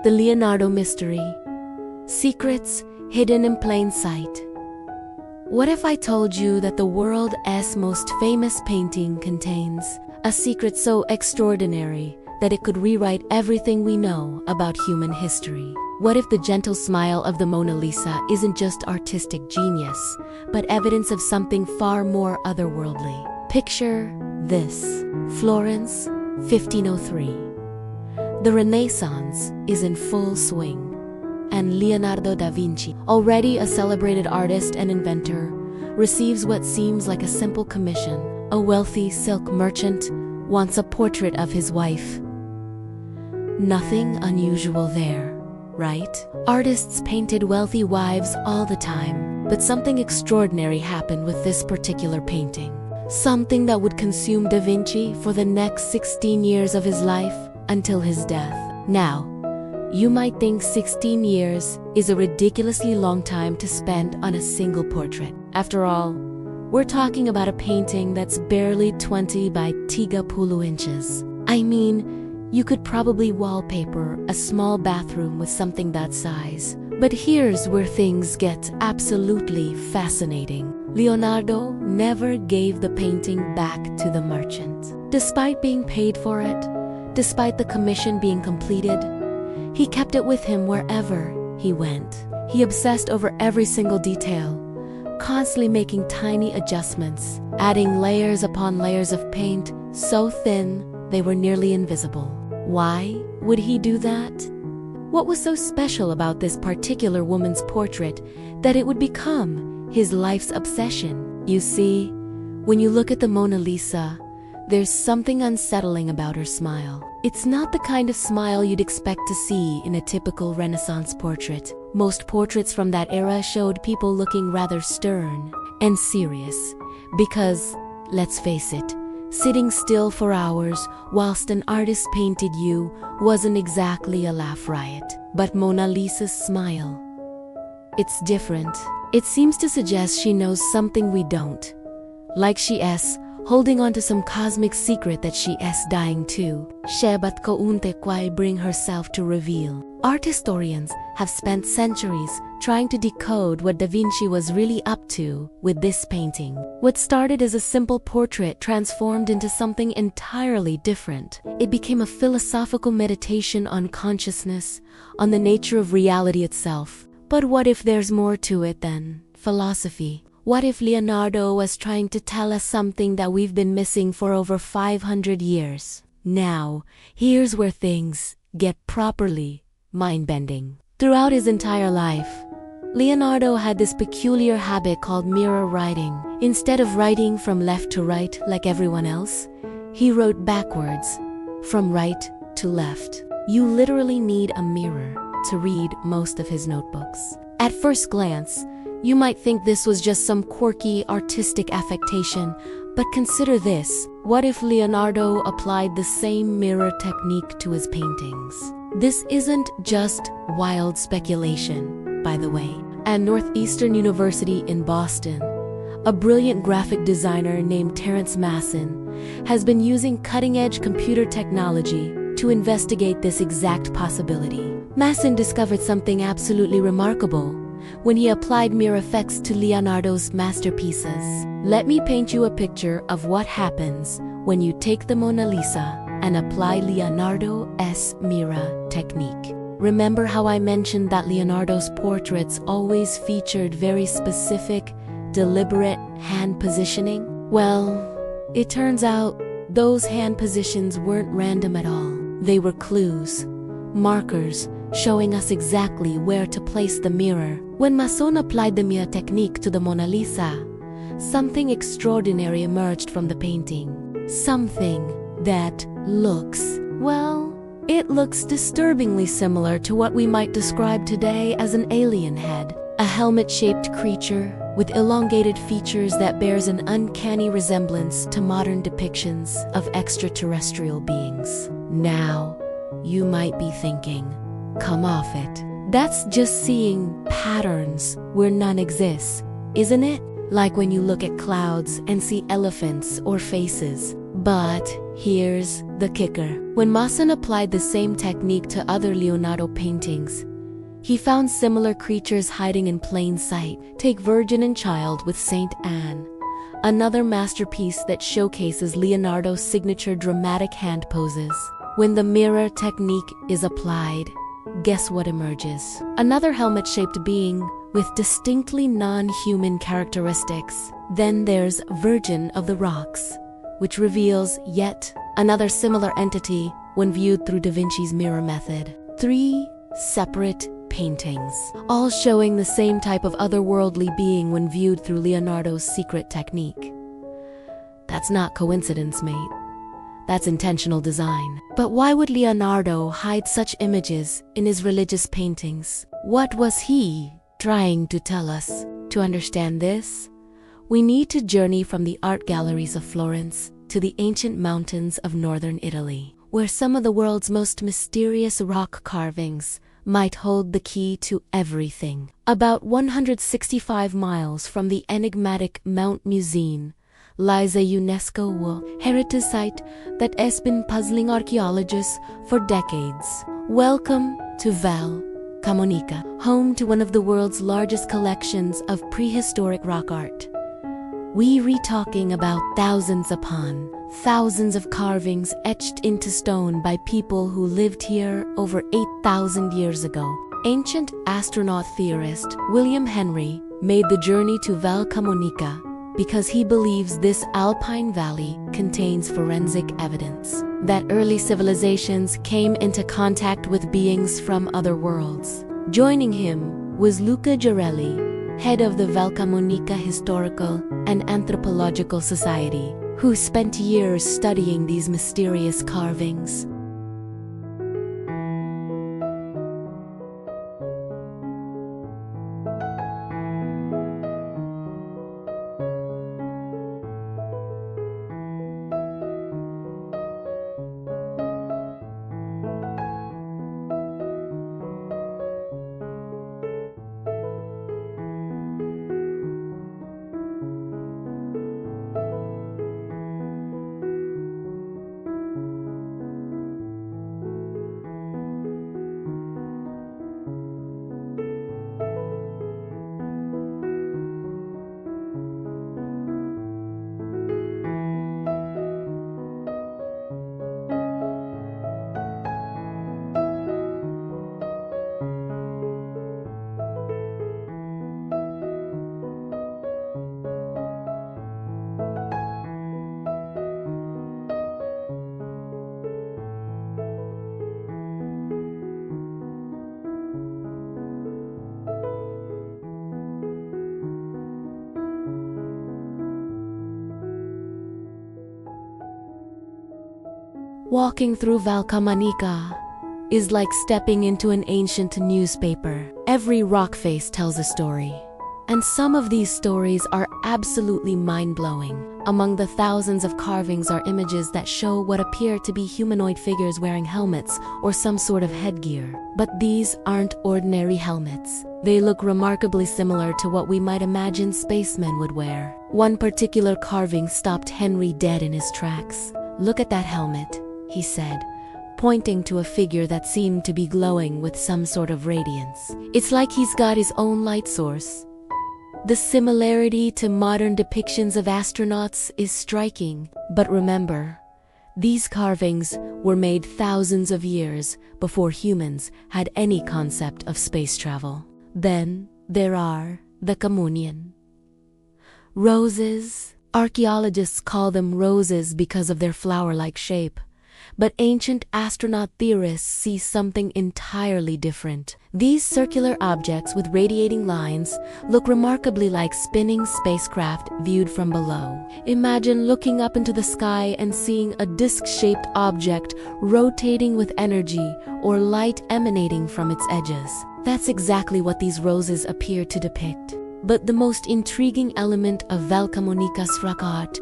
The Leonardo Mystery. Secrets hidden in plain sight. What if I told you that the world's most famous painting contains a secret so extraordinary that it could rewrite everything we know about human history? What if the gentle smile of the Mona Lisa isn't just artistic genius, but evidence of something far more otherworldly? Picture this: Florence, 1503. The Renaissance is in full swing, and Leonardo da Vinci, already a celebrated artist and inventor, receives what seems like a simple commission. A wealthy silk merchant wants a portrait of his wife. Nothing unusual there, right? Artists painted wealthy wives all the time, but something extraordinary happened with this particular painting. Something that would consume Da Vinci for the next 16 years of his life until his death. Now, you might think 16 years is a ridiculously long time to spend on a single portrait. After all, we're talking about a painting that's barely 20 by 30 inches. I mean, you could probably wallpaper a small bathroom with something that size. But here's where things get absolutely fascinating. Leonardo never gave the painting back to the merchant. Despite being paid for it, despite the commission being completed, he kept it with him wherever he went. He obsessed over every single detail, constantly making tiny adjustments, adding layers upon layers of paint so thin they were nearly invisible. Why would he do that? What was so special about this particular woman's portrait that it would become his life's obsession? You see, when you look at the Mona Lisa, there's something unsettling about her smile. It's not the kind of smile you'd expect to see in a typical Renaissance portrait. Most portraits from that era showed people looking rather stern and serious because, let's face it, sitting still for hours whilst an artist painted you wasn't exactly a laugh riot. But Mona Lisa's smile, it's different. It seems to suggest she knows something we don't. Like she's holding on to some cosmic secret that she's dying to. Shebat kaunte kwai bring herself to reveal. Art historians have spent centuries trying to decode what Da Vinci was really up to with this painting. What started as a simple portrait transformed into something entirely different. It became a philosophical meditation on consciousness, on the nature of reality itself. But what if there's more to it than philosophy? What if Leonardo was trying to tell us something that we've been missing for over 500 years? Now, here's where things get properly mind-bending. Throughout his entire life, Leonardo had this peculiar habit called mirror writing. Instead of writing from left to right like everyone else, he wrote backwards, from right to left. You literally need a mirror to read most of his notebooks. At first glance, you might think this was just some quirky artistic affectation, but consider this. What if Leonardo applied the same mirror technique to his paintings? This isn't just wild speculation, by the way. At Northeastern University in Boston, a brilliant graphic designer named Terrence Masson has been using cutting-edge computer technology to investigate this exact possibility. Masson discovered something absolutely remarkable when he applied mirror effects to Leonardo's masterpieces. Let me paint you a picture of what happens when you take the Mona Lisa and apply Leonardo's mirror technique. Remember how I mentioned that Leonardo's portraits always featured very specific, deliberate hand positioning? Well, it turns out those hand positions weren't random at all. They were clues, markers, showing us exactly where to place the mirror. When Masson applied the mirror technique to the Mona Lisa, something extraordinary emerged from the painting. Something that looks, well, it looks disturbingly similar to what we might describe today as an alien head. A helmet-shaped creature with elongated features that bears an uncanny resemblance to modern depictions of extraterrestrial beings. Now, you might be thinking, come off it. That's just seeing patterns where none exists, isn't it? Like when you look at clouds and see elephants or faces. But here's the kicker. When Masson applied the same technique to other Leonardo paintings, he found similar creatures hiding in plain sight. Take Virgin and Child with Saint Anne, another masterpiece that showcases Leonardo's signature dramatic hand poses. When the mirror technique is applied, guess what emerges? Another helmet-shaped being with distinctly non-human characteristics. Then there's Virgin of the Rocks, which reveals yet another similar entity when viewed through Da Vinci's mirror method. 3 separate paintings, all showing the same type of otherworldly being when viewed through Leonardo's secret technique. That's not coincidence, mate. That's intentional design. But why would Leonardo hide such images in his religious paintings? What was he trying to tell us? To understand this, we need to journey from the art galleries of Florence to the ancient mountains of northern Italy, where some of the world's most mysterious rock carvings might hold the key to everything. About 165 miles from the enigmatic Mount Musin lies a UNESCO World Heritage Site that has been puzzling archaeologists for decades. Welcome to Val Camonica, home to one of the world's largest collections of prehistoric rock art. We're talking about thousands upon thousands of carvings etched into stone by people who lived here over 8,000 years ago. Ancient astronaut theorist William Henry made the journey to Val Camonica because he believes this alpine valley contains forensic evidence that early civilizations came into contact with beings from other worlds. Joining him was Luca Girelli, head of the Val Camonica Historical and Anthropological Society, who spent years studying these mysterious carvings. Walking through Val Camonica is like stepping into an ancient newspaper. Every rock face tells a story, and some of these stories are absolutely mind-blowing. Among the thousands of carvings are images that show what appear to be humanoid figures wearing helmets or some sort of headgear. But these aren't ordinary helmets. They look remarkably similar to what we might imagine spacemen would wear. One particular carving stopped Henry dead in his tracks. "Look at that helmet," he said, pointing to a figure that seemed to be glowing with some sort of radiance. "It's like he's got his own light source." The similarity to modern depictions of astronauts is striking, but remember, these carvings were made thousands of years before humans had any concept of space travel. Then there are the Camunian roses. Archaeologists call them roses because of their flower-like shape, but ancient astronaut theorists see something entirely different. These circular objects with radiating lines look remarkably like spinning spacecraft viewed from below. Imagine looking up into the sky and seeing a disc-shaped object rotating with energy or light emanating from its edges. That's exactly what these roses appear to depict. But the most intriguing element of Val Camonica's rock art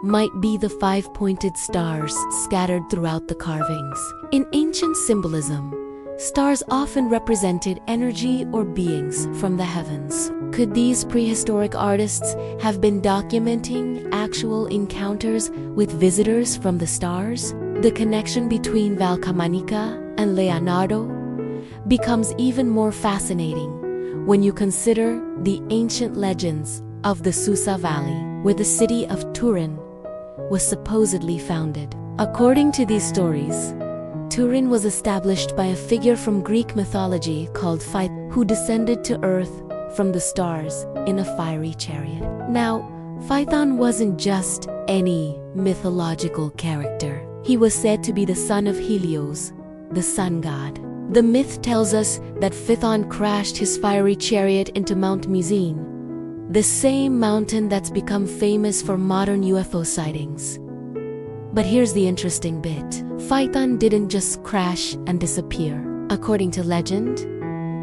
might be the 5-pointed stars scattered throughout the carvings. In ancient symbolism, stars often represented energy or beings from the heavens. Could these prehistoric artists have been documenting actual encounters with visitors from the stars? The connection between Valcamonica and Leonardo becomes even more fascinating when you consider the ancient legends of the Susa Valley, where the city of Turin was supposedly founded. According to these stories, Turin was established by a figure from Greek mythology called Phaethon, who descended to Earth from the stars in a fiery chariot. Now, Phaethon wasn't just any mythological character. He was said to be the son of Helios, the sun god. The myth tells us that Phaethon crashed his fiery chariot into Mount Myzine, the same mountain that's become famous for modern UFO sightings. But here's the interesting bit. Phaethon didn't just crash and disappear. According to legend,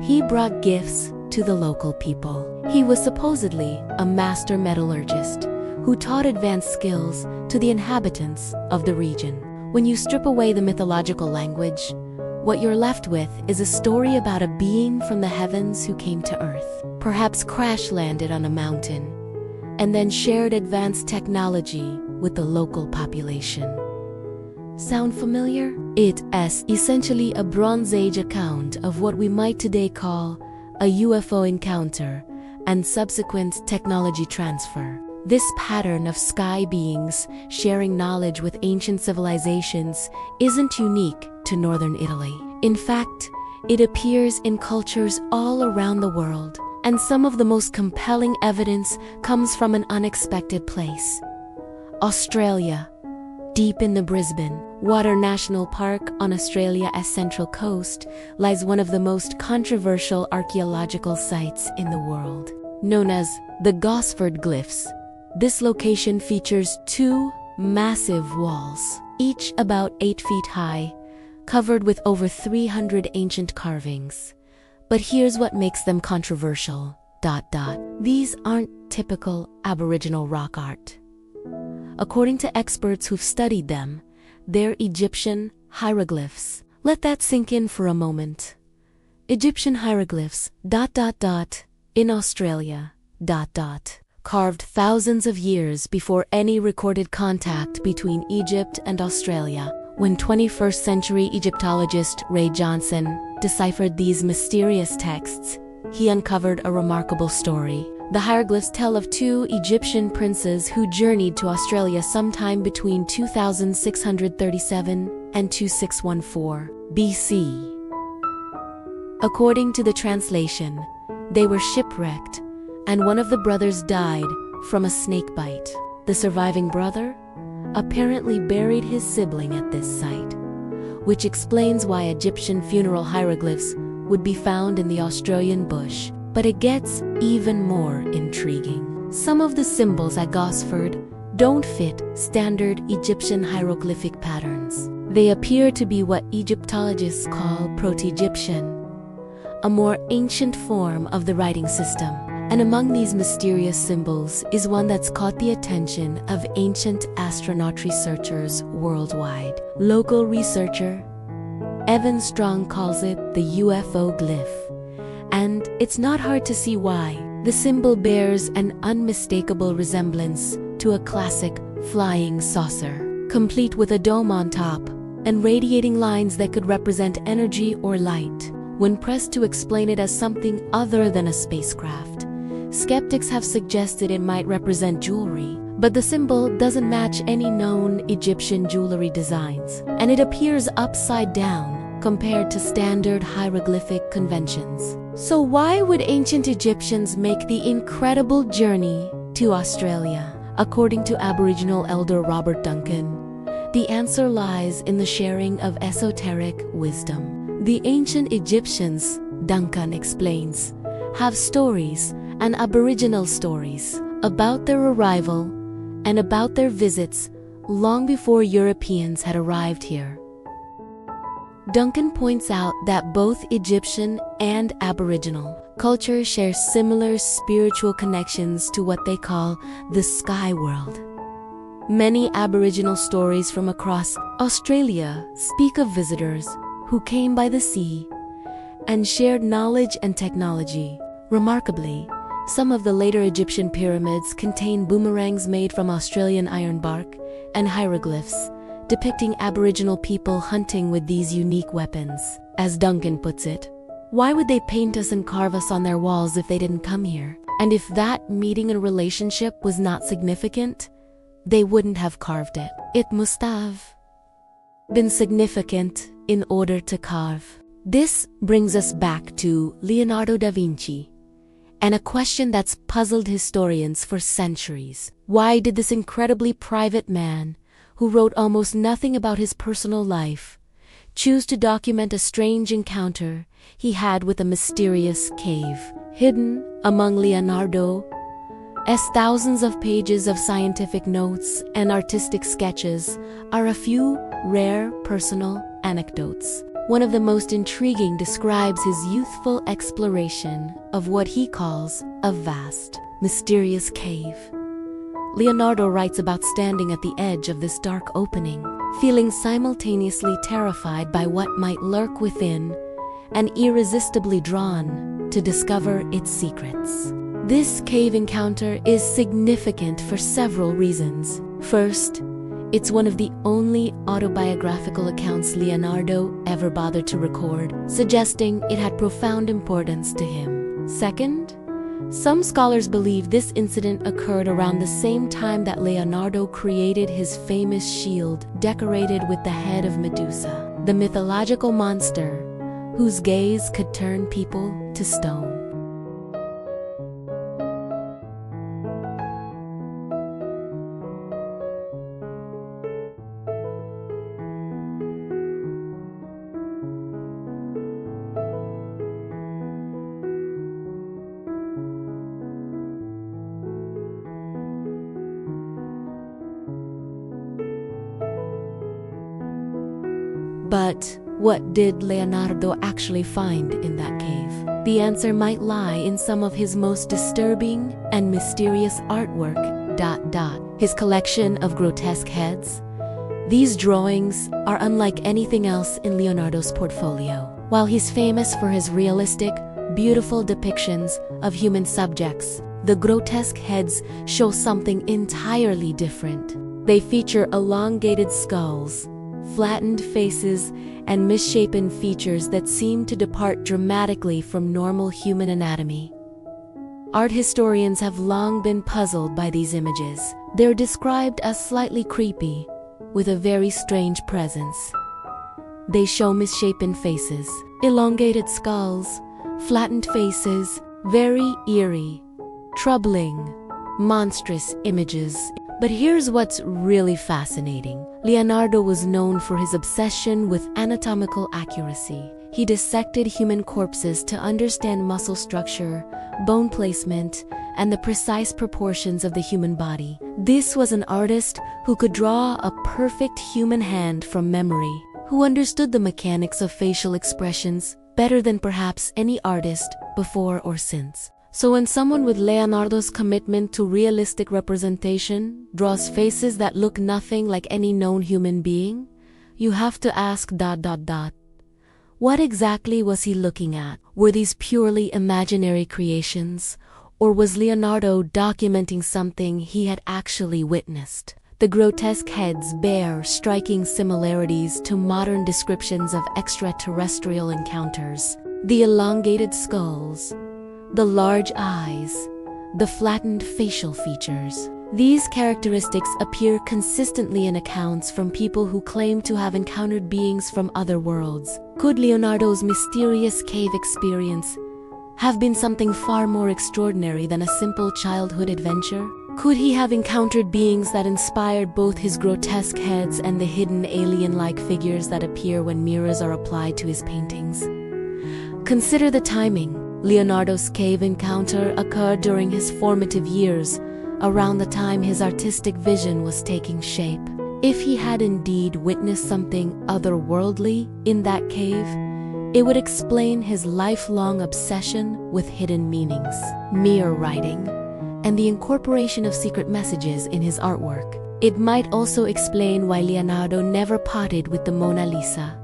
he brought gifts to the local people. He was supposedly a master metallurgist who taught advanced skills to the inhabitants of the region. When you strip away the mythological language, what you're left with is a story about a being from the heavens who came to Earth, perhaps crash-landed on a mountain, and then shared advanced technology with the local population. Sound familiar? It is essentially a Bronze Age account of what we might today call a UFO encounter and subsequent technology transfer. This pattern of sky beings sharing knowledge with ancient civilizations isn't unique to northern Italy. In fact, it appears in cultures all around the world, and some of the most compelling evidence comes from an unexpected place: Australia. Deep in the Brisbane Water National Park on Australia's central coast lies one of the most controversial archaeological sites in the world, known as the Gosford Glyphs. This location features two massive walls, each about 8 feet high, covered with over 300 ancient carvings. But here's what makes them controversial. These aren't typical Aboriginal rock art. According to experts who've studied them, they're Egyptian hieroglyphs. Let that sink in for a moment. Egyptian hieroglyphs, in Australia, carved thousands of years before any recorded contact between Egypt and Australia. When 21st century Egyptologist Ray Johnson deciphered these mysterious texts, he uncovered a remarkable story. The hieroglyphs tell of two Egyptian princes who journeyed to Australia sometime between 2637 and 2614 BC. According to the translation, they were shipwrecked, and one of the brothers died from a snake bite. The surviving brother apparently buried his sibling at this site, which explains why Egyptian funeral hieroglyphs would be found in the Australian bush. But it gets even more intriguing. Some of the symbols at Gosford don't fit standard Egyptian hieroglyphic patterns. They appear to be what Egyptologists call Proto-Egyptian, a more ancient form of the writing system. And among these mysterious symbols is one that's caught the attention of ancient astronaut researchers worldwide. Local researcher Evan Strong calls it the UFO glyph. And it's not hard to see why. The symbol bears an unmistakable resemblance to a classic flying saucer, complete with a dome on top and radiating lines that could represent energy or light. When pressed to explain it as something other than a spacecraft, skeptics have suggested it might represent jewelry, but the symbol doesn't match any known Egyptian jewelry designs, and it appears upside down compared to standard hieroglyphic conventions. So why would ancient Egyptians make the incredible journey to Australia? According to Aboriginal elder Robert Duncan, the answer lies in the sharing of esoteric wisdom. The ancient Egyptians, Duncan explains, have stories and Aboriginal stories about their arrival and about their visits long before Europeans had arrived here. Duncan points out that both Egyptian and Aboriginal cultures share similar spiritual connections to what they call the sky world. Many Aboriginal stories from across Australia speak of visitors who came by the sea and shared knowledge and technology. Remarkably, Some of the later Egyptian pyramids contain boomerangs made from Australian ironbark and hieroglyphs, depicting Aboriginal people hunting with these unique weapons. As Duncan puts it, why would they paint us and carve us on their walls if they didn't come here? And if that meeting and relationship was not significant, they wouldn't have carved it. It must have been significant in order to carve. This brings us back to Leonardo da Vinci, and a question that's puzzled historians for centuries. Why did this incredibly private man, who wrote almost nothing about his personal life, choose to document a strange encounter he had with a mysterious cave? Hidden among Leonardo's thousands of pages of scientific notes and artistic sketches are a few rare personal anecdotes. One of the most intriguing describes his youthful exploration of what he calls a vast, mysterious cave. Leonardo writes about standing at the edge of this dark opening, feeling simultaneously terrified by what might lurk within and irresistibly drawn to discover its secrets. This cave encounter is significant for several reasons. First, it's one of the only autobiographical accounts Leonardo ever bothered to record, suggesting it had profound importance to him. Second, some scholars believe this incident occurred around the same time that Leonardo created his famous shield decorated with the head of Medusa, the mythological monster whose gaze could turn people to stone. But what did Leonardo actually find in that cave? The answer might lie in some of his most disturbing and mysterious artwork. His collection of grotesque heads. These drawings are unlike anything else in Leonardo's portfolio. While he's famous for his realistic, beautiful depictions of human subjects, the grotesque heads show something entirely different. They feature elongated skulls, flattened faces, and misshapen features that seem to depart dramatically from normal human anatomy. Art historians have long been puzzled by these images. They're described as slightly creepy, with a very strange presence. They show misshapen faces, elongated skulls, flattened faces, very eerie, troubling, monstrous images. But here's what's really fascinating. Leonardo was known for his obsession with anatomical accuracy. He dissected human corpses to understand muscle structure, bone placement, and the precise proportions of the human body. This was an artist who could draw a perfect human hand from memory, who understood the mechanics of facial expressions better than perhaps any artist before or since. So when someone with Leonardo's commitment to realistic representation draws faces that look nothing like any known human being, you have to ask ... What exactly was he looking at? Were these purely imaginary creations, or was Leonardo documenting something he had actually witnessed? The grotesque heads bear striking similarities to modern descriptions of extraterrestrial encounters. The elongated skulls, the large eyes, the flattened facial features. These characteristics appear consistently in accounts from people who claim to have encountered beings from other worlds. Could Leonardo's mysterious cave experience have been something far more extraordinary than a simple childhood adventure? Could he have encountered beings that inspired both his grotesque heads and the hidden alien-like figures that appear when mirrors are applied to his paintings? Consider the timing. Leonardo's cave encounter occurred during his formative years, around the time his artistic vision was taking shape. If he had indeed witnessed something otherworldly in that cave, it would explain his lifelong obsession with hidden meanings, mirror writing, and the incorporation of secret messages in his artwork. It might also explain why Leonardo never potted with the Mona Lisa.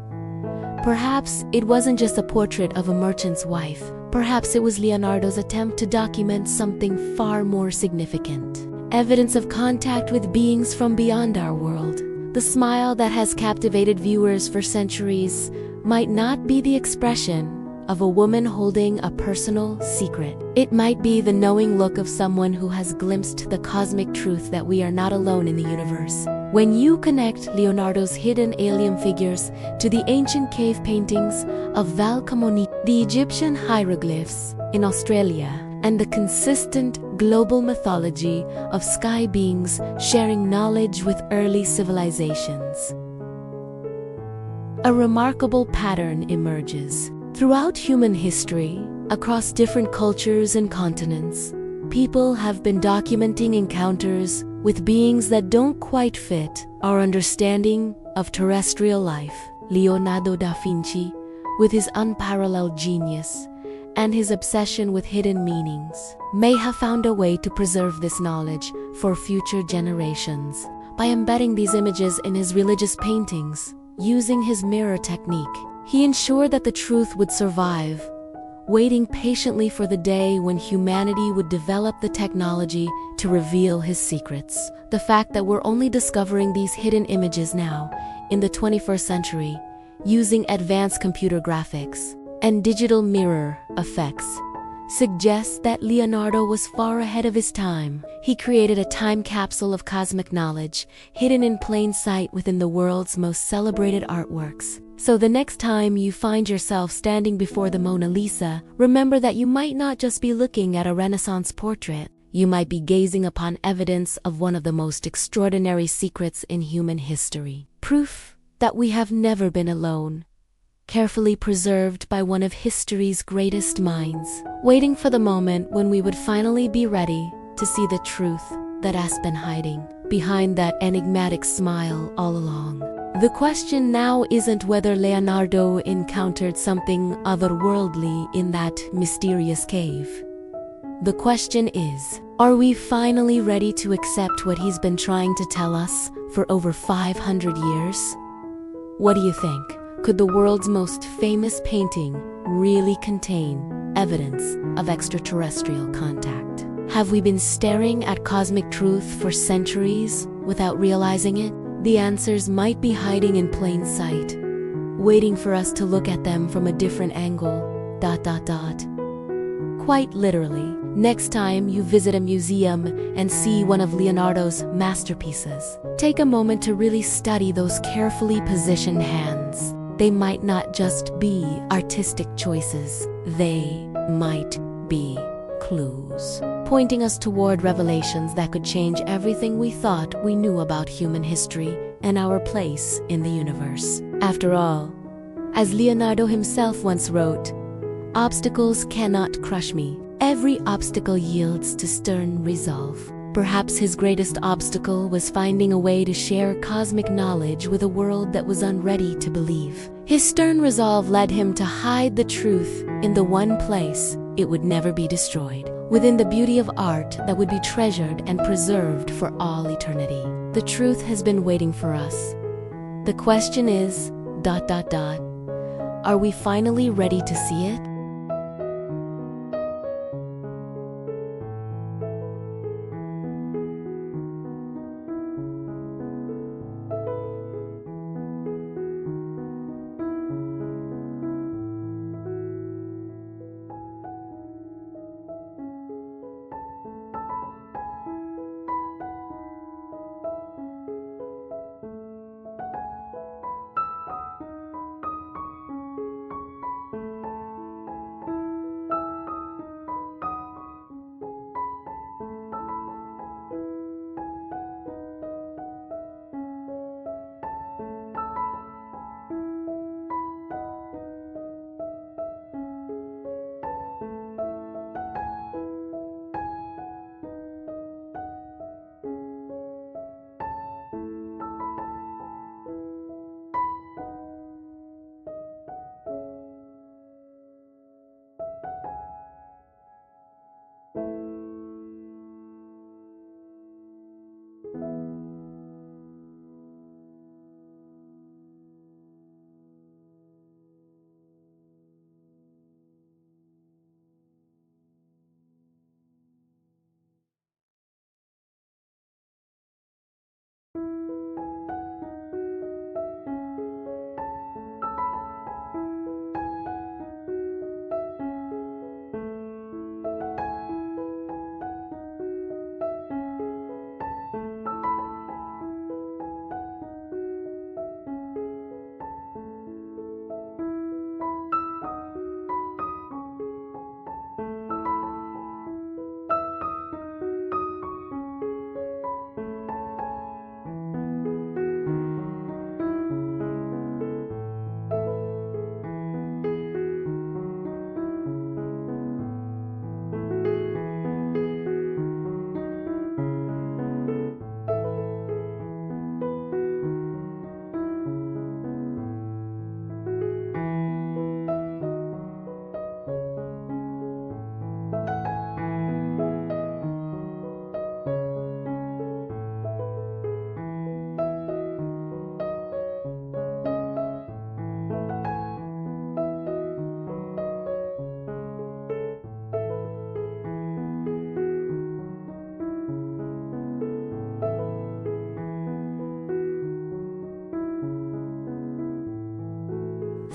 Perhaps it wasn't just a portrait of a merchant's wife. Perhaps it was Leonardo's attempt to document something far more significant. Evidence of contact with beings from beyond our world. The smile that has captivated viewers for centuries might not be the expression of a woman holding a personal secret. It might be the knowing look of someone who has glimpsed the cosmic truth that we are not alone in the universe. When you connect Leonardo's hidden alien figures to the ancient cave paintings of Valcamonite, the Egyptian hieroglyphs in Australia, and the consistent global mythology of sky beings sharing knowledge with early civilizations, a remarkable pattern emerges. Throughout human history, across different cultures and continents, people have been documenting encounters with beings that don't quite fit our understanding of terrestrial life. Leonardo da Vinci, with his unparalleled genius and his obsession with hidden meanings, may have found a way to preserve this knowledge for future generations. By embedding these images in his religious paintings, using his mirror technique, he ensured that the truth would survive, waiting patiently for the day when humanity would develop the technology to reveal his secrets. The fact that we're only discovering these hidden images now, in the 21st century, using advanced computer graphics and digital mirror effects, suggests that Leonardo was far ahead of his time. He created a time capsule of cosmic knowledge, hidden in plain sight within the world's most celebrated artworks. So the next time you find yourself standing before the Mona Lisa, remember that you might not just be looking at a Renaissance portrait. You might be gazing upon evidence of one of the most extraordinary secrets in human history. Proof that we have never been alone, carefully preserved by one of history's greatest minds, waiting for the moment when we would finally be ready to see the truth that has been hiding behind that enigmatic smile all along. The question now isn't whether Leonardo encountered something otherworldly in that mysterious cave. The question is, are we finally ready to accept what he's been trying to tell us for over 500 years? What do you think? Could the world's most famous painting really contain evidence of extraterrestrial contact? Have we been staring at cosmic truth for centuries without realizing it? The answers might be hiding in plain sight, waiting for us to look at them from a different angle. Quite literally, next time you visit a museum and see one of Leonardo's masterpieces, take a moment to really study those carefully positioned hands. They might not just be artistic choices, they might be clues, pointing us toward revelations that could change everything we thought we knew about human history and our place in the universe. After all, as Leonardo himself once wrote, "Obstacles cannot crush me. Every obstacle yields to stern resolve." Perhaps his greatest obstacle was finding a way to share cosmic knowledge with a world that was unready to believe. His stern resolve led him to hide the truth in the one place it would never be destroyed, within the beauty of art that would be treasured and preserved for all eternity. The truth has been waiting for us. The question is, are we finally ready to see it?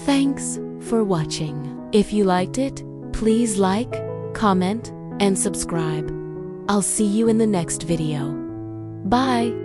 Thanks for watching. If you liked it, please like, comment, and subscribe. I'll see you in the next video. Bye!